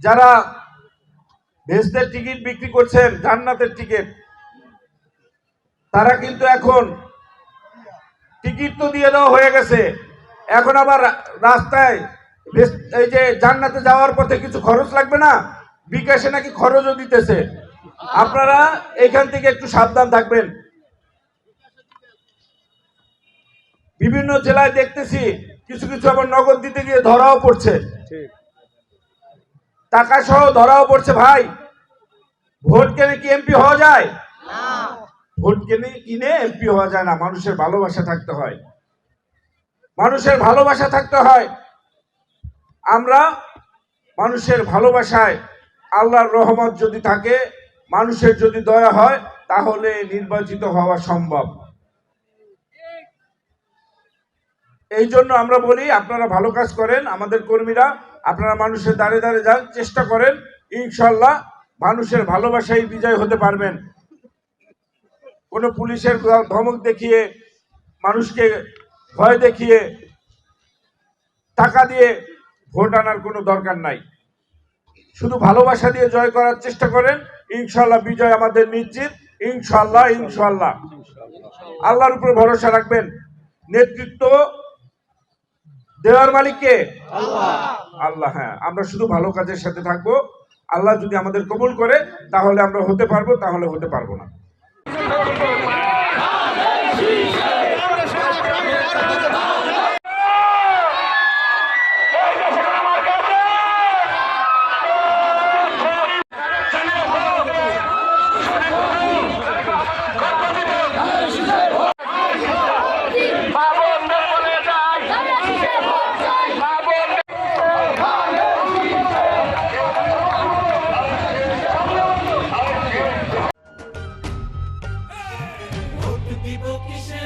যারা ভেস্তের টিকিট বিক্রি করছেন, জান্নাতের টিকিট, তারা কিন্তু এখন টিকিট তো দিয়ে দেওয়া হয়ে গেছে, এখন আবার রাস্তায় এই যে জান্নাতে যাওয়ার পথে কিছু খরচ লাগবে না, বিকাশে নাকি খরচও দিতেছে। আপনারা এখান থেকে একটু সাবধান থাকবেন। বিভিন্ন জেলায় দেখতেছি কিছু কিছু আবার নগদ দিতে গিয়ে ধরাও পড়ছে, টাকা সহ ধরাও পড়ছে। ভাই, ভোট কেনে কি এমপি হওয়া যায়? ভোট কিনে এমপি হওয়া যায় না। মানুষের ভালোবাসা থাকতে হয়, মানুষের ভালোবাসা থাকতে হয়। আমরা মানুষের ভালোবাসায়, আল্লাহর রহমত যদি থাকে, মানুষের যদি দয়া হয়, তাহলে নির্বাচিত হওয়া সম্ভব। এই জন্য আমরা বলি, আপনারা ভালো কাজ করেন, আমাদের কর্মীরা, আপনারা মানুষের দ্বারে দ্বারে যান, চেষ্টা করেন, ইনশাল্লাহ মানুষের ভালোবাসায় বিজয় হতে পারবেন। কোনো পুলিশের ধমক দেখিয়ে, মানুষকে ভয় দেখিয়ে, টাকা দিয়ে ভোট আনার কোনো দরকার নাই। শুধু ভালোবাসা দিয়ে জয় করার চেষ্টা করেন, ইনশাল্লাহ বিজয় আমাদের নিশ্চিত। ইনশাল্লাহ ইনশাল্লাহ আল্লাহর উপরে ভরসা রাখবেন। নেতৃত্ব দেওয়ার মালিক কে? আল্লাহ। হ্যাঁ, আমরা শুধু ভালো কাজের সাথে থাকবো। আল্লাহ যদি আমাদের কবুল করে তাহলে আমরা হতে পারবো, তাহলে হতে পারবো না। দিব কিসে